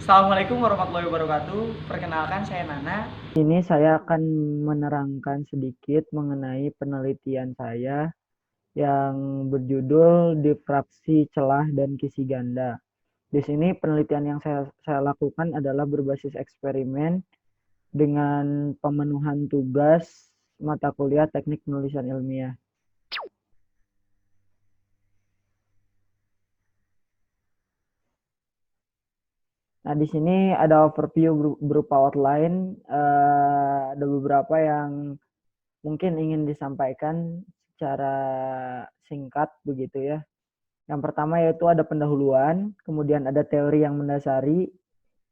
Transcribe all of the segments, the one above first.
Assalamualaikum warahmatullahi wabarakatuh. Perkenalkan saya Nana. Ini saya akan menerangkan sedikit mengenai penelitian saya yang berjudul Difraksi Celah dan Kisi Ganda. Di sini penelitian yang saya lakukan adalah berbasis eksperimen dengan pemenuhan tugas mata kuliah Teknik Penulisan Ilmiah. Nah, di sini ada overview berupa outline, ada beberapa yang mungkin ingin disampaikan secara singkat begitu ya. Yang pertama yaitu ada pendahuluan, kemudian ada teori yang mendasari,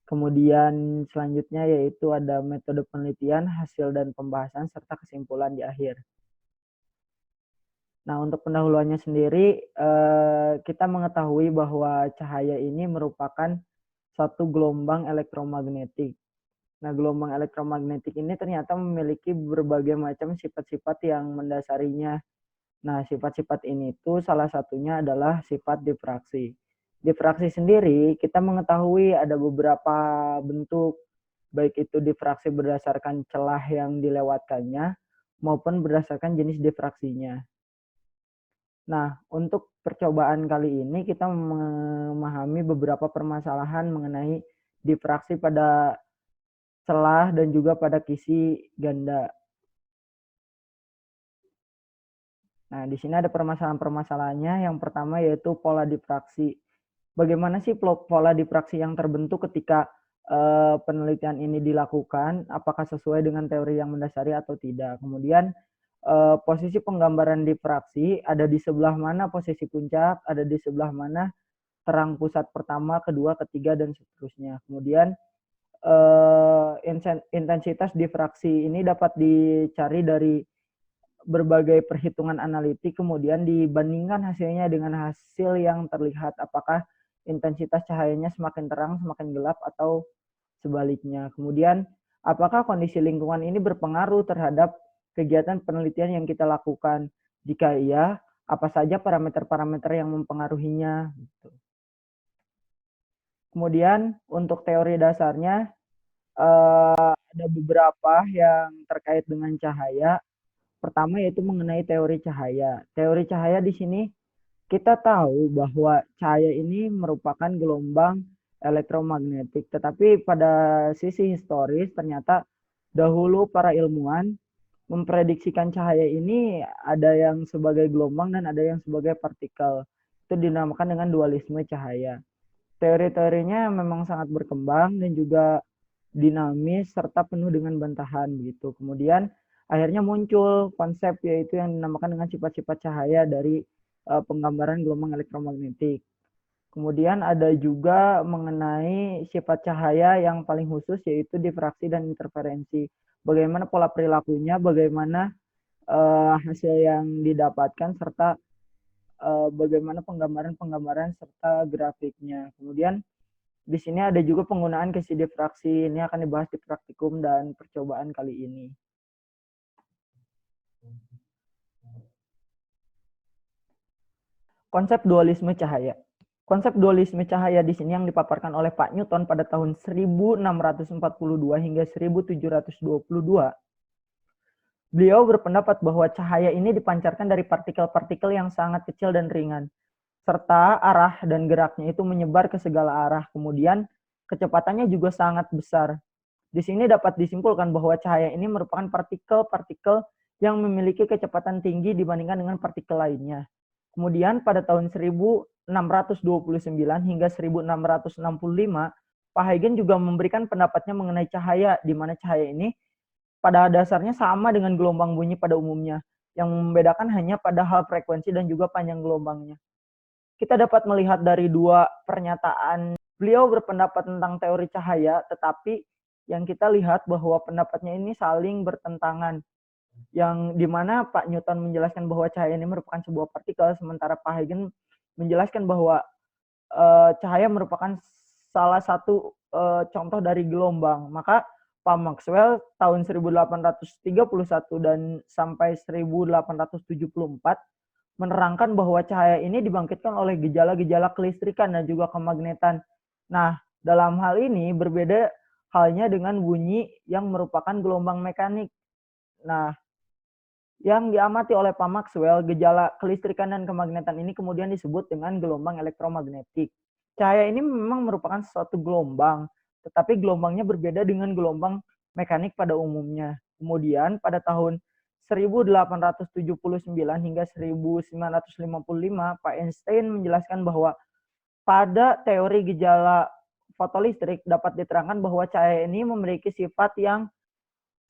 kemudian selanjutnya yaitu ada metode penelitian, hasil dan pembahasan, serta kesimpulan di akhir. Nah, untuk pendahuluannya sendiri, kita mengetahui bahwa cahaya ini merupakan satu gelombang elektromagnetik. Nah, gelombang elektromagnetik ini ternyata memiliki berbagai macam sifat-sifat yang mendasarinya. Nah, sifat-sifat ini tuh salah satunya adalah sifat difraksi. Difraksi sendiri kita mengetahui ada beberapa bentuk, baik itu difraksi berdasarkan celah yang dilewatkannya maupun berdasarkan jenis difraksinya. Nah, untuk percobaan kali ini kita memahami beberapa permasalahan mengenai difraksi pada celah dan juga pada kisi ganda. Nah, di sini ada permasalahan-permasalahannya. Yang pertama yaitu pola difraksi. Bagaimana sih pola difraksi yang terbentuk ketika penelitian ini dilakukan? Apakah sesuai dengan teori yang mendasari atau tidak? Kemudian posisi penggambaran difraksi, ada di sebelah mana posisi puncak, ada di sebelah mana terang pusat pertama, kedua, ketiga, dan seterusnya. Kemudian intensitas difraksi ini dapat dicari dari berbagai perhitungan analitik, kemudian dibandingkan hasilnya dengan hasil yang terlihat, apakah intensitas cahayanya semakin terang, semakin gelap, atau sebaliknya. Kemudian, apakah kondisi lingkungan ini berpengaruh terhadap kegiatan penelitian yang kita lakukan? Jika iya, apa saja parameter-parameter yang mempengaruhinya? Kemudian, untuk teori dasarnya, ada beberapa yang terkait dengan cahaya. Pertama yaitu mengenai teori cahaya. Teori cahaya di sini kita tahu bahwa cahaya ini merupakan gelombang elektromagnetik, tetapi pada sisi historis ternyata dahulu para ilmuwan memprediksikan cahaya ini ada yang sebagai gelombang dan ada yang sebagai partikel. Itu dinamakan dengan dualisme cahaya. Teori-teorinya memang sangat berkembang dan juga dinamis serta penuh dengan bantahan gitu. Kemudian akhirnya muncul konsep yaitu yang dinamakan dengan sifat-sifat cahaya dari penggambaran gelombang elektromagnetik. Kemudian ada juga mengenai sifat cahaya yang paling khusus yaitu difraksi dan interferensi. Bagaimana pola perilakunya, bagaimana hasil yang didapatkan serta bagaimana penggambaran-penggambaran serta grafiknya. Kemudian di sini ada juga penggunaan kisi difraksi. Ini akan dibahas di praktikum dan percobaan kali ini. Konsep dualisme cahaya. Konsep dualisme cahaya di sini yang dipaparkan oleh Pak Newton pada tahun 1642 hingga 1722. Beliau berpendapat bahwa cahaya ini dipancarkan dari partikel-partikel yang sangat kecil dan ringan, serta arah dan geraknya itu menyebar ke segala arah. Kemudian kecepatannya juga sangat besar. Di sini dapat disimpulkan bahwa cahaya ini merupakan partikel-partikel yang memiliki kecepatan tinggi dibandingkan dengan partikel lainnya. Kemudian pada tahun 1629 hingga 1665, Pak Huygens juga memberikan pendapatnya mengenai cahaya, di mana cahaya ini pada dasarnya sama dengan gelombang bunyi pada umumnya. Yang membedakan hanya pada hal frekuensi dan juga panjang gelombangnya. Kita dapat melihat dari dua pernyataan. Beliau berpendapat tentang teori cahaya, tetapi yang kita lihat bahwa pendapatnya ini saling bertentangan. Yang dimana Pak Newton menjelaskan bahwa cahaya ini merupakan sebuah partikel, sementara Pak Huygens menjelaskan bahwa cahaya merupakan salah satu contoh dari gelombang. Maka Pak Maxwell tahun 1831 dan sampai 1874 menerangkan bahwa cahaya ini dibangkitkan oleh gejala-gejala kelistrikan dan juga kemagnetan. Nah, Dalam hal ini berbeda halnya dengan bunyi yang merupakan gelombang mekanik. Nah, yang diamati oleh Pak Maxwell, gejala kelistrikan dan kemagnetan ini kemudian disebut dengan gelombang elektromagnetik. Cahaya ini memang merupakan suatu gelombang, tetapi gelombangnya berbeda dengan gelombang mekanik pada umumnya. Kemudian pada tahun 1879 hingga 1955, Pak Einstein menjelaskan bahwa pada teori gejala fotolistrik dapat diterangkan bahwa cahaya ini memiliki sifat yang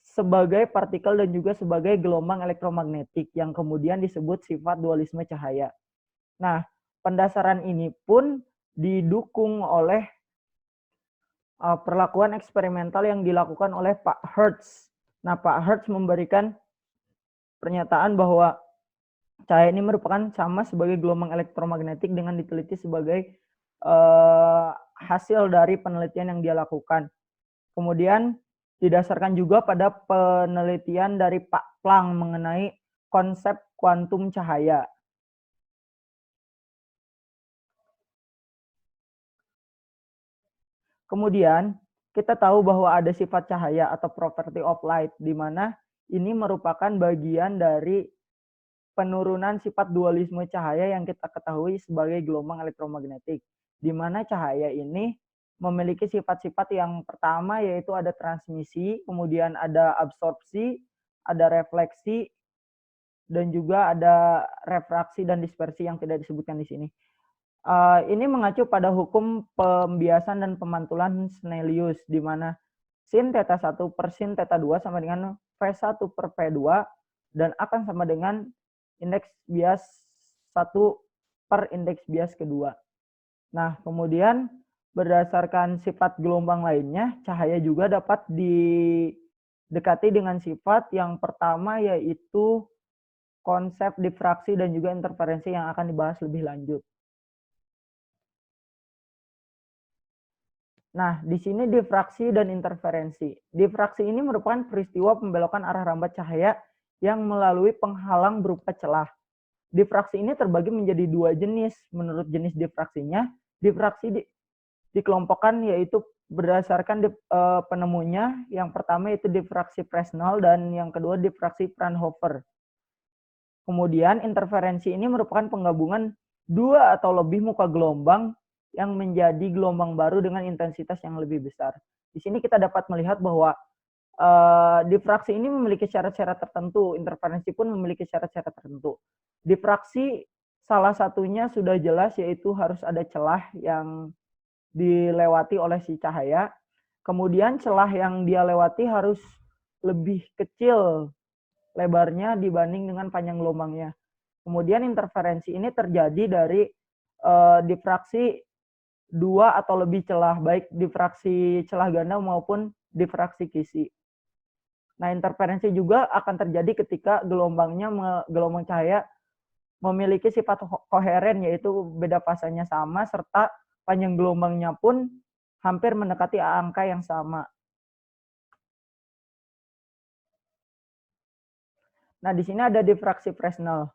sebagai partikel dan juga sebagai gelombang elektromagnetik yang kemudian disebut sifat dualisme cahaya. Nah, pendasaran ini pun didukung oleh perlakuan eksperimental yang dilakukan oleh Pak Hertz. Nah, Pak Hertz memberikan pernyataan bahwa cahaya ini merupakan sama sebagai gelombang elektromagnetik dengan diteliti sebagai hasil dari penelitian yang dia lakukan. Kemudian didasarkan juga pada penelitian dari Pak Planck mengenai konsep kuantum cahaya. Kemudian kita tahu bahwa ada sifat cahaya atau property of light, di mana ini merupakan bagian dari penurunan sifat dualisme cahaya yang kita ketahui sebagai gelombang elektromagnetik, di mana cahaya ini memiliki sifat-sifat yang pertama yaitu ada transmisi, kemudian ada absorpsi, ada refleksi, dan juga ada refraksi dan dispersi yang tidak disebutkan di sini. Ini mengacu pada hukum pembiasan dan pemantulan Snellius, di mana sin theta 1 per sin theta 2 sama dengan V1 per V2 dan akan sama dengan indeks bias 1 per indeks bias kedua. Nah, kemudian berdasarkan sifat gelombang lainnya, cahaya juga dapat didekati dengan sifat yang pertama yaitu konsep difraksi dan juga interferensi yang akan dibahas lebih lanjut. Nah, di sini difraksi dan interferensi. Difraksi ini merupakan peristiwa pembelokan arah rambat cahaya yang melalui penghalang berupa celah. Difraksi ini terbagi menjadi dua jenis. Menurut jenis difraksinya, difraksi dikelompokkan yaitu berdasarkan penemunya. Yang pertama yaitu difraksi Fresnel dan yang kedua difraksi Fraunhofer. Kemudian interferensi ini merupakan penggabungan dua atau lebih muka gelombang yang menjadi gelombang baru dengan intensitas yang lebih besar. Di sini kita dapat melihat bahwa difraksi ini memiliki syarat-syarat tertentu, interferensi pun memiliki syarat-syarat tertentu. Difraksi salah satunya sudah jelas yaitu harus ada celah yang dilewati oleh si cahaya. Kemudian celah yang dia lewati harus lebih kecil lebarnya dibanding dengan panjang gelombangnya. Kemudian interferensi ini terjadi dari difraksi dua atau lebih celah, baik difraksi celah ganda maupun difraksi kisi. Nah, interferensi juga akan terjadi ketika gelombang cahaya memiliki sifat koheren, yaitu beda fasanya sama, serta panjang gelombangnya pun hampir mendekati angka yang sama. Nah, di sini ada difraksi Fresnel.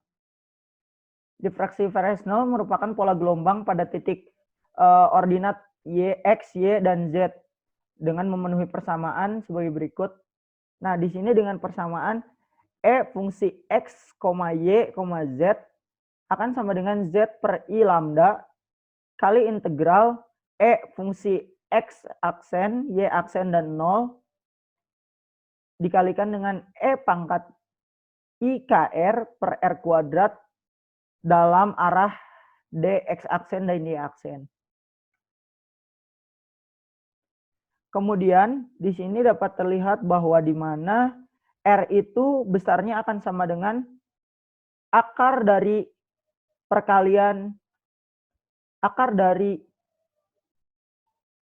Difraksi Fresnel merupakan pola gelombang pada titik ordinat Y, X, Y, dan Z dengan memenuhi persamaan sebagai berikut. Nah, di sini dengan persamaan E fungsi X, Y, Z akan sama dengan Z per I lambda kali integral E fungsi X aksen, Y aksen, dan 0 dikalikan dengan E pangkat IKR per R kuadrat dalam arah D X aksen dan Y aksen. Kemudian di sini dapat terlihat bahwa di mana R itu besarnya akan sama dengan akar dari perkalian akar dari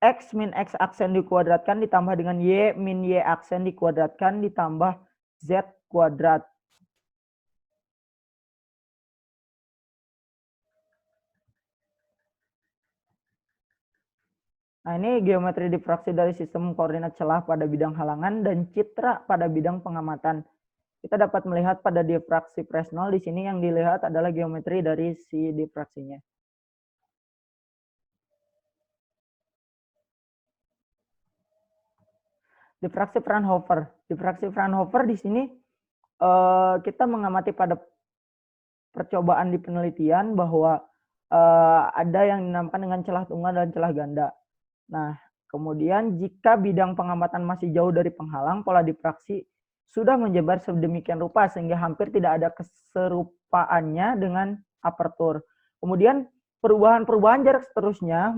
X min X aksen dikuadratkan ditambah dengan Y min Y aksen dikuadratkan ditambah Z kuadrat. Nah, ini geometri difraksi dari sistem koordinat celah pada bidang halangan dan citra pada bidang pengamatan. Kita dapat melihat pada difraksi Fresnel di sini yang dilihat adalah geometri dari si difraksinya. Diffraksi Fraunhofer. Diffraksi Fraunhofer di sini kita mengamati pada percobaan di penelitian bahwa ada yang dinamakan dengan celah tunggal dan celah ganda. Nah, kemudian jika bidang pengamatan masih jauh dari penghalang, pola diffraksi sudah menyebar sedemikian rupa sehingga hampir tidak ada keserupaannya dengan apertur. Kemudian perubahan-perubahan jarak seterusnya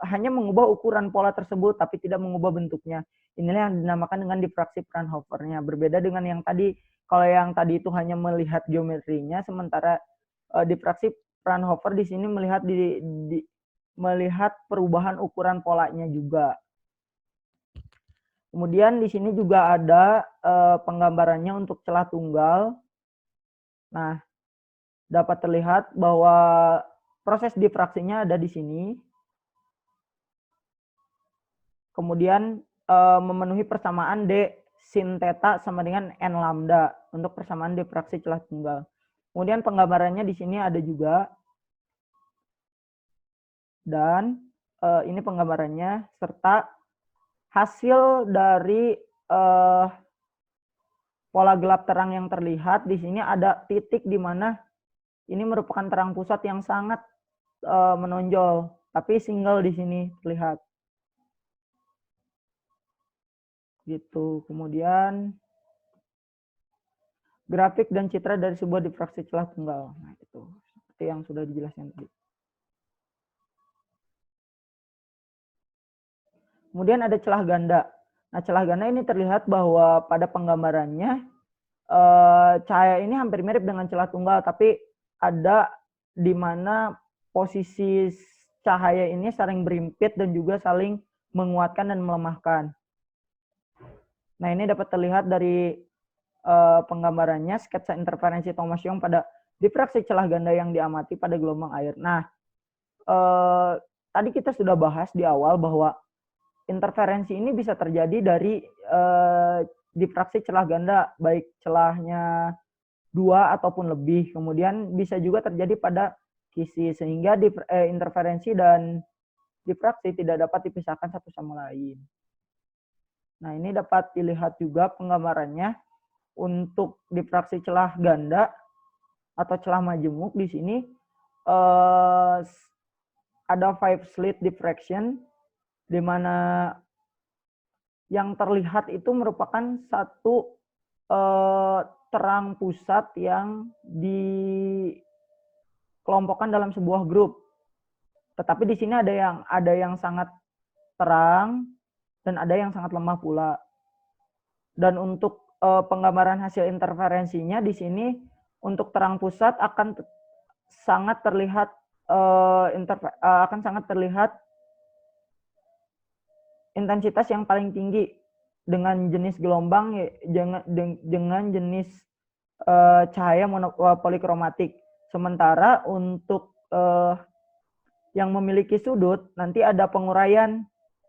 hanya mengubah ukuran pola tersebut tapi tidak mengubah bentuknya. Inilah yang dinamakan dengan diffraksi Fraunhofer-nya. Berbeda dengan yang tadi, kalau yang tadi itu hanya melihat geometrinya, sementara diffraksi Fraunhofer di sini melihat perubahan ukuran polanya juga. Kemudian di sini juga ada penggambarannya untuk celah tunggal. Nah, dapat terlihat bahwa proses diffraksinya ada di sini. Kemudian memenuhi persamaan D sin theta sama dengan N lambda untuk persamaan diffraksi celah tunggal. Kemudian penggambarannya di sini ada juga. Dan ini penggambarannya serta hasil dari pola gelap terang yang terlihat. Di sini ada titik di mana ini merupakan terang pusat yang sangat menonjol, tapi single di sini terlihat. Gitu. Kemudian grafik dan citra dari sebuah diffraksi celah tunggal. Nah, itu seperti yang sudah dijelaskan tadi. Kemudian ada celah ganda. Nah, celah ganda ini terlihat bahwa pada penggambarannya cahaya ini hampir mirip dengan celah tunggal, tapi ada di mana posisi cahaya ini saling berimpit dan juga saling menguatkan dan melemahkan. Nah, ini dapat terlihat dari penggambarannya sketsa interferensi Thomas Young pada diffraksi celah ganda yang diamati pada gelombang air. Nah, tadi kita sudah bahas di awal bahwa interferensi ini bisa terjadi dari diffraksi celah ganda, baik celahnya 2 ataupun lebih. Kemudian bisa juga terjadi pada kisi, sehingga interferensi dan diffraksi tidak dapat dipisahkan satu sama lain. Nah, ini dapat dilihat juga penggambarannya untuk diffraksi celah ganda atau celah majemuk. Di sini ada 5 slit diffraction, di mana yang terlihat itu merupakan satu terang pusat yang dikelompokkan dalam sebuah grup. Tetapi di sini ada yang sangat terang dan ada yang sangat lemah pula. Dan untuk penggambaran hasil interferensinya di sini untuk terang pusat akan sangat terlihat intensitas yang paling tinggi dengan jenis gelombang dengan jenis cahaya polikromatik. Sementara untuk yang memiliki sudut nanti ada penguraian.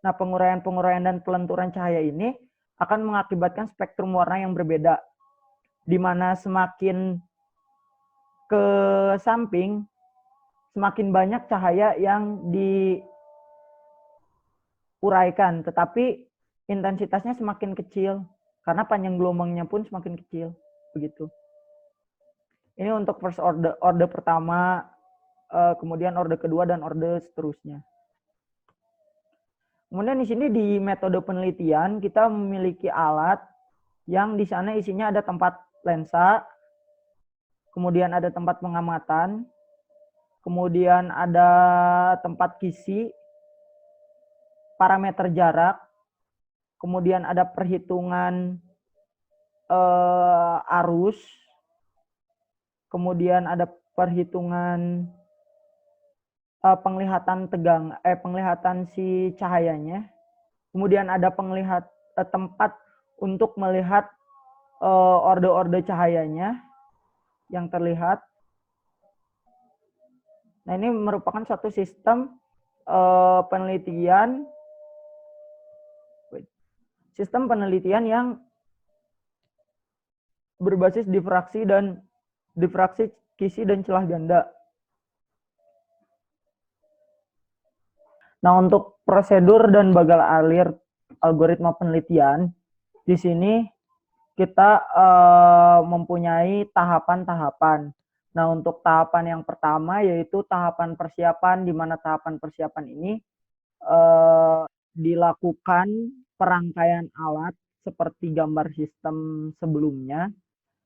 Nah, penguraian dan pelenturan cahaya ini akan mengakibatkan spektrum warna yang berbeda, di mana semakin ke samping semakin banyak cahaya yang diuraikan, tetapi intensitasnya semakin kecil karena panjang gelombangnya pun semakin kecil, begitu. Ini untuk first order pertama, kemudian order kedua dan order seterusnya. Kemudian di sini di metode penelitian kita memiliki alat yang di sana isinya ada tempat lensa, kemudian ada tempat pengamatan, kemudian ada tempat kisi, parameter jarak, kemudian ada perhitungan arus, kemudian ada perhitungan penglihatan si cahayanya, kemudian ada tempat untuk melihat orde-orde cahayanya yang terlihat. Nah, ini merupakan suatu sistem penelitian yang berbasis diffraksi kisi dan celah ganda. Nah, untuk prosedur dan bagal alir algoritma penelitian, di sini kita mempunyai tahapan-tahapan. Nah, untuk tahapan yang pertama yaitu tahapan persiapan, di mana tahapan persiapan ini dilakukan perangkaian alat seperti gambar sistem sebelumnya,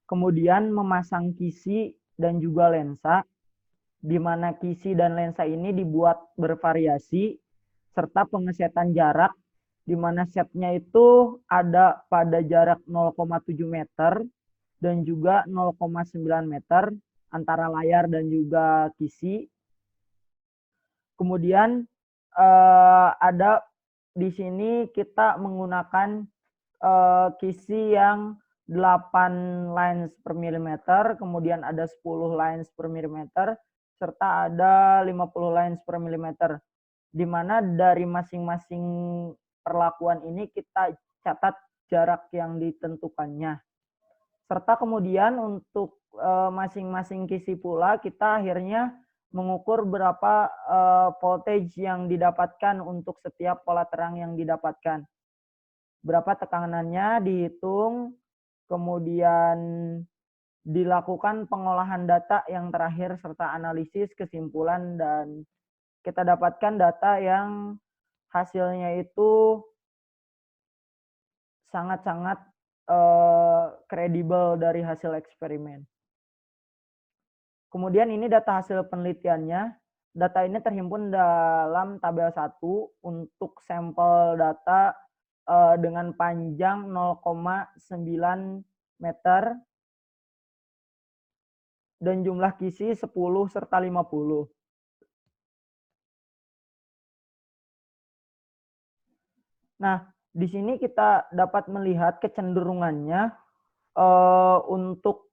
kemudian memasang kisi dan juga lensa, di mana kisi dan lensa ini dibuat bervariasi, serta pengesetan jarak, di mana setnya itu ada pada jarak 0,7 meter dan juga 0,9 meter antara layar dan juga kisi. Kemudian ada di sini kita menggunakan kisi yang 8 lines per milimeter, kemudian ada 10 lines per milimeter, serta ada 50 lines per milimeter, di mana dari masing-masing perlakuan ini kita catat jarak yang ditentukannya. Serta kemudian untuk masing-masing kisi pula kita akhirnya mengukur berapa voltage yang didapatkan untuk setiap pola terang yang didapatkan. Berapa tekanannya dihitung, kemudian dilakukan pengolahan data yang terakhir serta analisis kesimpulan, dan kita dapatkan data yang hasilnya itu sangat-sangat kredibel dari hasil eksperimen. Kemudian ini data hasil penelitiannya. Data ini terhimpun dalam tabel 1 untuk sampel data dengan panjang 0,9 meter dan jumlah kisi 10 serta 50. Nah, di sini kita dapat melihat kecenderungannya untuk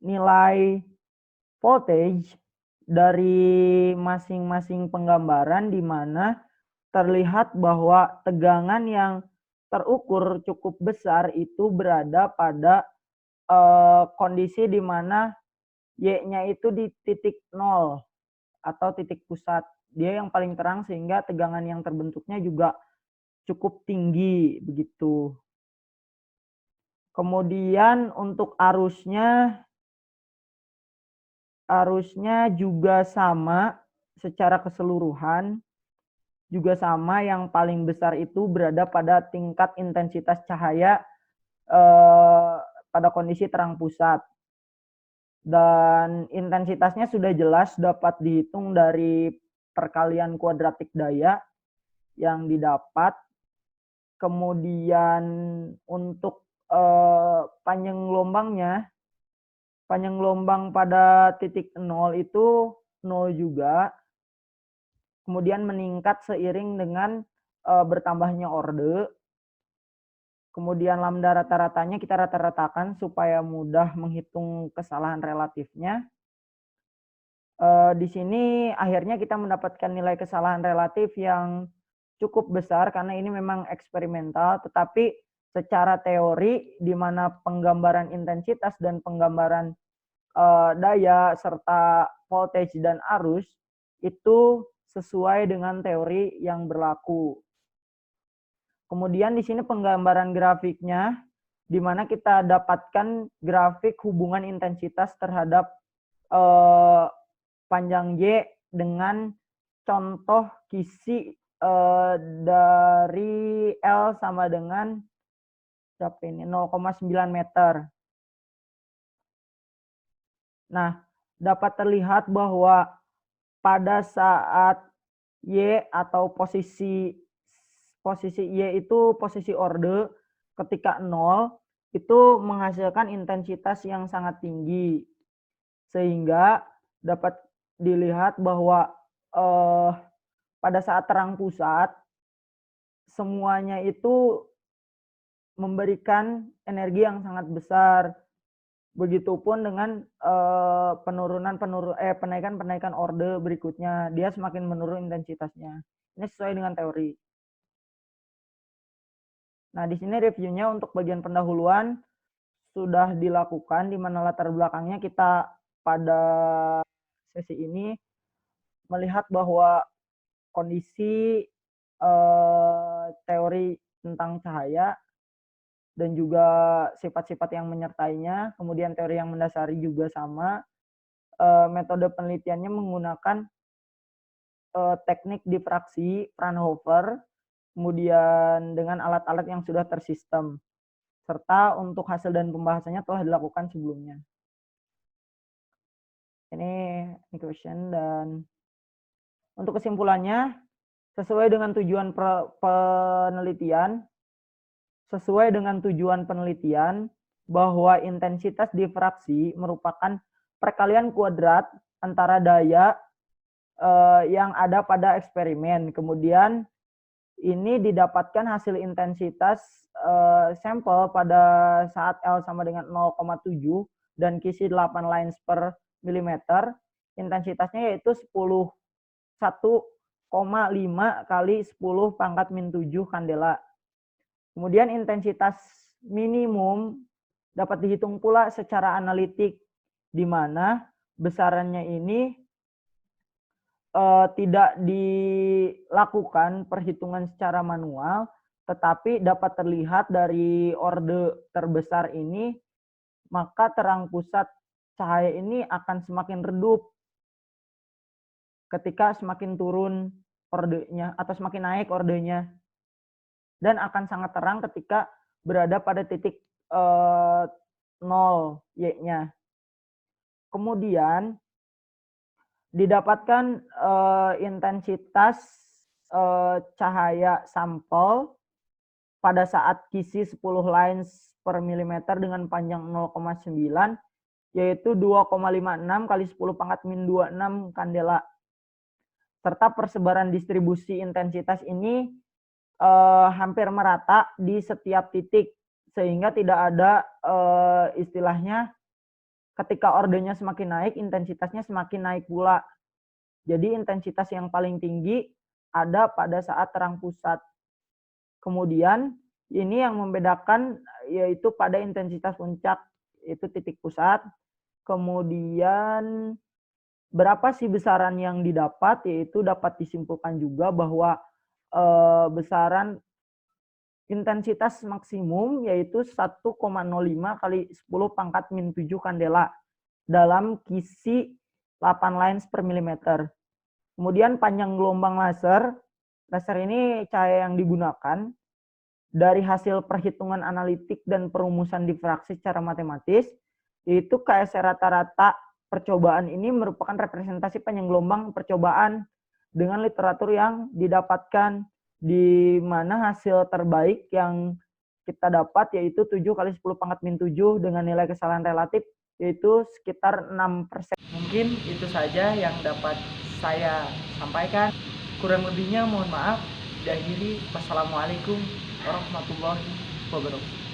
nilai voltage dari masing-masing penggambaran, di mana terlihat bahwa tegangan yang terukur cukup besar itu berada pada kondisi di mana Y-nya itu di titik 0 atau titik pusat. Dia yang paling terang sehingga tegangan yang terbentuknya juga cukup tinggi begitu. Kemudian untuk arusnya juga sama secara keseluruhan, juga sama, yang paling besar itu berada pada tingkat intensitas cahaya pada kondisi terang pusat. Dan intensitasnya sudah jelas dapat dihitung dari perkalian kuadratik daya yang didapat. Kemudian untuk panjang gelombang pada titik 0 itu 0 juga. Kemudian meningkat seiring dengan bertambahnya orde. Kemudian lambda rata-ratanya kita rata-ratakan supaya mudah menghitung kesalahan relatifnya. Di sini akhirnya kita mendapatkan nilai kesalahan relatif yang cukup besar karena ini memang eksperimental, tetapi secara teori di mana penggambaran intensitas dan penggambaran daya serta voltage dan arus itu sesuai dengan teori yang berlaku. Kemudian di sini penggambaran grafiknya, di mana kita dapatkan grafik hubungan intensitas terhadap panjang Y dengan contoh kisi dari L sama dengan 0,9 meter. Nah, dapat terlihat bahwa pada saat Y atau posisi Y itu posisi orde ketika 0 itu menghasilkan intensitas yang sangat tinggi, sehingga dapat dilihat bahwa pada saat terang pusat semuanya itu memberikan energi yang sangat besar. Begitupun dengan penaikan orde berikutnya, dia semakin menurun intensitasnya. Ini sesuai dengan teori. Nah, di sini reviewnya untuk bagian pendahuluan sudah dilakukan, di mana latar belakangnya kita pada sesi ini melihat bahwa kondisi teori tentang cahaya dan juga sifat-sifat yang menyertainya, kemudian teori yang mendasari juga sama. Metode penelitiannya menggunakan teknik difraksi Fraunhofer, kemudian dengan alat-alat yang sudah tersistem, serta untuk hasil dan pembahasannya telah dilakukan sebelumnya. Ini question, dan untuk kesimpulannya, sesuai dengan tujuan penelitian bahwa intensitas difraksi merupakan perkalian kuadrat antara daya yang ada pada eksperimen. Kemudian ini didapatkan hasil intensitas sampel pada saat L sama dengan 0,7 dan Qc 8 lines per milimeter. Intensitasnya yaitu 1,5 kali 10 pangkat min 7 kandela. Kemudian intensitas minimum dapat dihitung pula secara analitik, di mana besarannya ini tidak dilakukan perhitungan secara manual, tetapi dapat terlihat dari orde terbesar ini, maka terang pusat cahaya ini akan semakin redup ketika semakin turun ordenya atau semakin naik ordenya, dan akan sangat terang ketika berada pada titik 0 Y-nya. Kemudian didapatkan intensitas cahaya sampel pada saat Qc 10 lines per milimeter dengan panjang 0,9, yaitu 2,56 kali 10 pangkat min 26 kandela. Serta persebaran distribusi intensitas ini hampir merata di setiap titik, sehingga tidak ada istilahnya ketika ordenya semakin naik, intensitasnya semakin naik pula. Jadi intensitas yang paling tinggi ada pada saat terang pusat. Kemudian ini yang membedakan yaitu pada intensitas puncak, itu titik pusat. Kemudian berapa sih besaran yang didapat, yaitu dapat disimpulkan juga bahwa besaran intensitas maksimum yaitu 1,05 kali 10 pangkat min 7 kandela dalam Qc 8 lines per milimeter. Kemudian panjang gelombang laser ini cahaya yang digunakan dari hasil perhitungan analitik dan perumusan difraksi secara matematis, yaitu KSR rata-rata percobaan ini merupakan representasi panjang gelombang percobaan dengan literatur yang didapatkan, di mana hasil terbaik yang kita dapat yaitu 7 kali 10 pangkat min 7 dengan nilai kesalahan relatif yaitu sekitar 6%. Mungkin itu saja yang dapat saya sampaikan. Kurang lebihnya mohon maaf. Akhiri, wassalamualaikum warahmatullahi wabarakatuh.